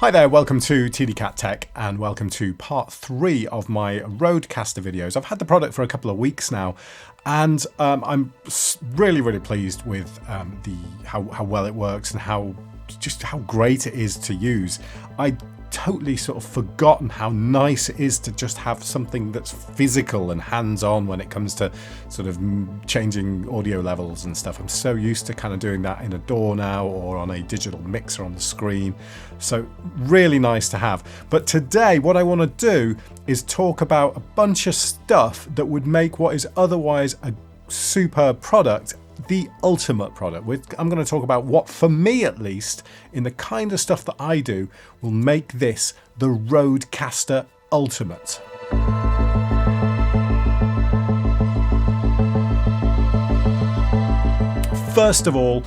Hi there, welcome to TDCatTech and welcome to part 3 of my Rodecaster videos. I've had the product for a couple of weeks now and I'm really pleased with how well it works and how great it is to use. I totally sort of forgotten how nice it is to just have something that's physical and hands-on when it comes to sort of changing audio levels and stuff. I'm so used to kind of doing that in a DAW now or on a digital mixer on the screen. So really nice to have. But today what I want to do is talk about a bunch of stuff that would make what is otherwise a superb product the ultimate product. I'm going to talk about what, for me at least, in the kind of stuff that I do, will make this the Rodecaster Ultimate. First of all,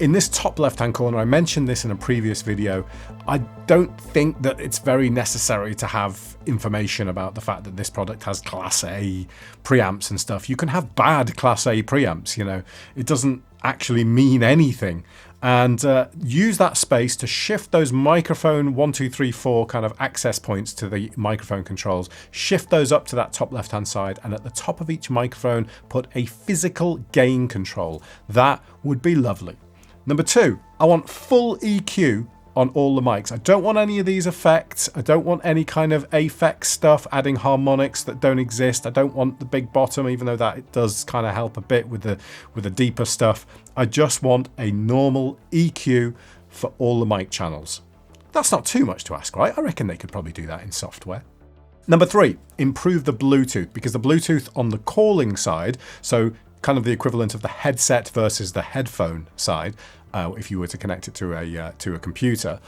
in this top left-hand corner, I mentioned this in a previous video, I don't think that it's very necessary to have information about the fact that this product has Class A preamps and stuff. You can have bad Class A preamps, you know. It doesn't actually mean anything. And use that space to shift those microphone 1, 2, 3, 4 kind of access points to the microphone controls. Shift those up to that top left-hand side, and at the top of each microphone, put a physical gain control. That would be lovely. Number 2, I want full EQ on all the mics. I don't want any of these effects. I don't want any kind of affect stuff, adding harmonics that don't exist. I don't want the big bottom, even though that it does kind of help a bit with the deeper stuff. I just want a normal EQ for all the mic channels. That's not too much to ask, right? I reckon they could probably do that in software. Number 3, improve the Bluetooth, because the Bluetooth on the calling side, so kind of the equivalent of the headset versus the headphone side, if you were to connect it to a computer,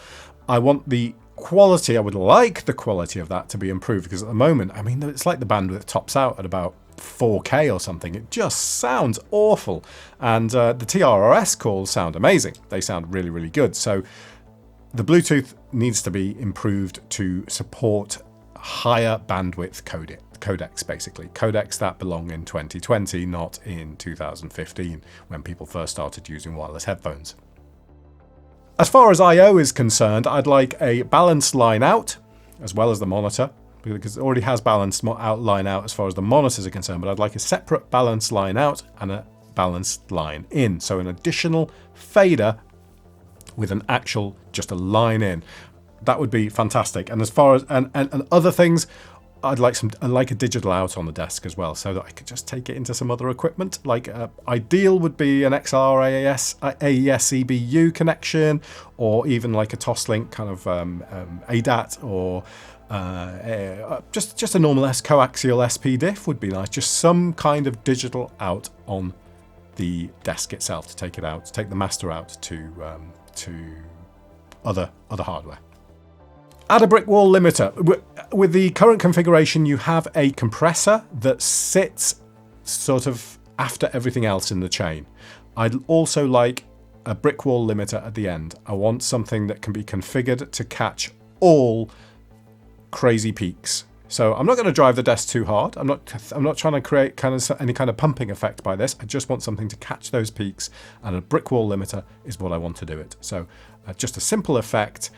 I want the quality, I would like the quality of that to be improved, because at the moment, I mean, it's like the bandwidth tops out at about 4K or something. It just sounds awful. And the TRRS calls sound amazing. They sound really good. So the Bluetooth needs to be improved to support higher bandwidth codecs, basically. Codecs that belong in 2020, not in 2015, when people first started using wireless headphones. As far as I/O is concerned, I'd like a balanced line out, as well as the monitor, because it already has balanced line out as far as the monitors are concerned, but I'd like a separate balanced line out and a balanced line in. So an additional fader with an actual, just a line in. That would be fantastic. And as far as, and other things, I'd like a digital out on the desk as well, so that I could just take it into some other equipment. Like ideal would be an XLR AES EBU connection, or even like a Toslink kind of ADAT, or just a normal coaxial SP diff would be nice. Just some kind of digital out on the desk itself to take it out, to take the master out to other hardware. Add a BRICKWALL limiter. With the current configuration, you have a compressor that sits sort of after everything else in the chain. I'd also like a BRICKWALL limiter at the end. I want something that can be configured to catch all crazy peaks. So I'm not going to drive the desk too hard. I'm not trying to create any kind of pumping effect by this. I just want something to catch those peaks, and a BRICKWALL limiter is what I want to do it. So just a simple effect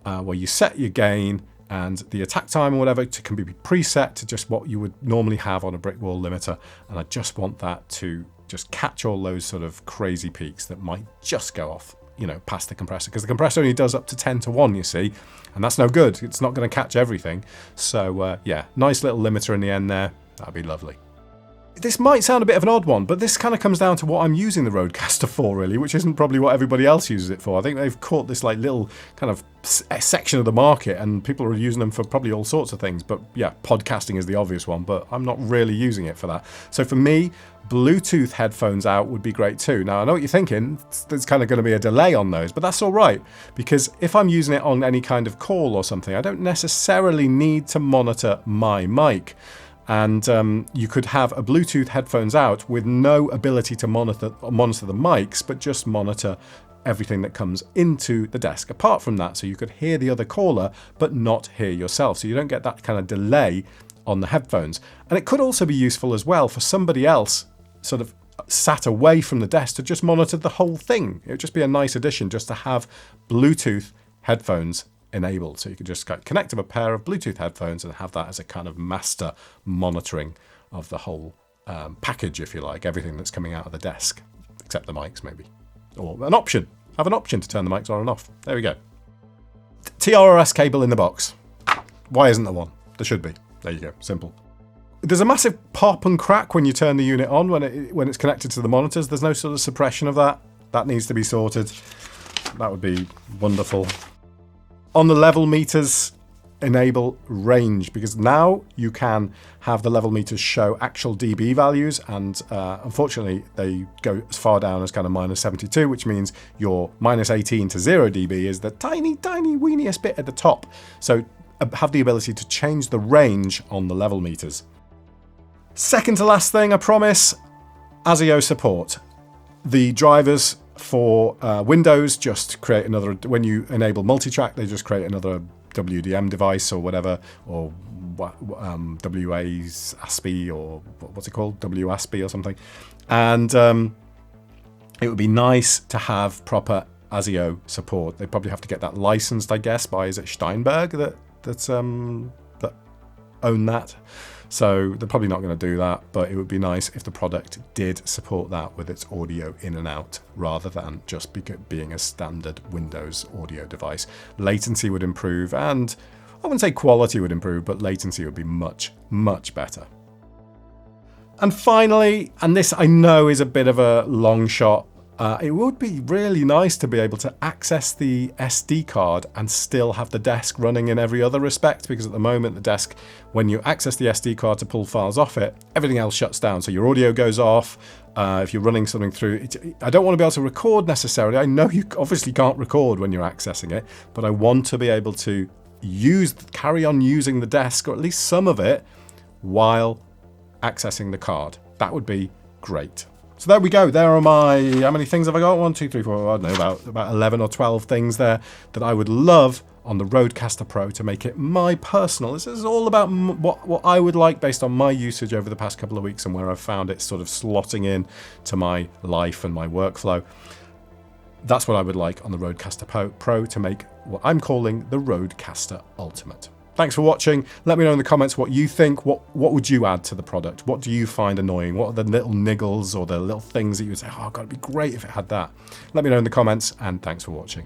where you set your gain and the attack time or whatever can be preset to just what you would normally have on a BRICKWALL limiter. And I just want that to just catch all those sort of crazy peaks that might just go off, you know, past the compressor, because the compressor only does up to 10:1, you see, and that's no good. It's not going to catch everything. So yeah, nice little limiter in the end there. That'd be lovely. This might sound a bit of an odd one, but this kind of comes down to what I'm using the Rodecaster for, really, which isn't probably what everybody else uses it for. I think they've caught this like little kind of section of the market, and people are using them for probably all sorts of things. But yeah, podcasting is the obvious one, but I'm not really using it for that. So for me, Bluetooth headphones out would be great too. Now, I know what you're thinking. There's kind of going to be a delay on those, but that's all right, because if I'm using it on any kind of call or something, I don't necessarily need to monitor my mic. And you could have a Bluetooth headphones out with no ability to monitor the mics, but just monitor everything that comes into the desk apart from that. So you could hear the other caller, but not hear yourself. So you don't get that kind of delay on the headphones. And it could also be useful as well for somebody else sort of sat away from the desk to just monitor the whole thing. It would just be a nice addition just to have Bluetooth headphones enabled. So you can just connect to a pair of Bluetooth headphones and have that as a kind of master monitoring of the whole package, if you like, everything that's coming out of the desk, except the mics maybe. Or an option. Have an option to turn the mics on and off. There we go. TRRS cable in the box. Why isn't there one? There should be. There you go. Simple. There's a massive pop and crack when you turn the unit on when it's connected to the monitors. There's no sort of suppression of that. That needs to be sorted. That would be wonderful. On the level meters, enable range, because now you can have the level meters show actual dB values, and unfortunately they go as far down as kind of -72, which means your -18 to 0 dB is the tiny weeniest bit at the top. So have the ability to change the range on the level meters. Second to last thing, I promise, ASIO support. The drivers for Windows just create another, when you enable multitrack, they just create another WDM device or whatever, or WASP, or what's it called? WASP or something. And it would be nice to have proper ASIO support. They probably have to get that licensed, I guess, by, is it Steinberg that own that? So they're probably not going to do that, but it would be nice if the product did support that with its audio in and out, rather than just being a standard Windows audio device. Latency would improve, and I wouldn't say quality would improve, but latency would be much, much better. And finally, and this I know is a bit of a long shot, it would be really nice to be able to access the SD card and still have the desk running in every other respect, because at the moment the desk, when you access the SD card to pull files off it, everything else shuts down. So your audio goes off. If you're running something through, I don't want to be able to record necessarily. I know you obviously can't record when you're accessing it, but I want to be able to carry on using the desk, or at least some of it, while accessing the card. That would be great. So there we go. There are my, how many things have I got? 1, 2, 3, 4, I don't know, about 11 or 12 things there that I would love on the Rodecaster Pro to make it my personal. This is all about what I would like based on my usage over the past couple of weeks and where I've found it sort of slotting in to my life and my workflow. That's what I would like on the Rodecaster Pro to make what I'm calling the Rodecaster Ultimate. Thanks for watching. Let me know in the comments what you think. What would you add to the product? What do you find annoying? What are the little niggles or the little things that you would say, oh, God, it'd be great if it had that? Let me know in the comments, and thanks for watching.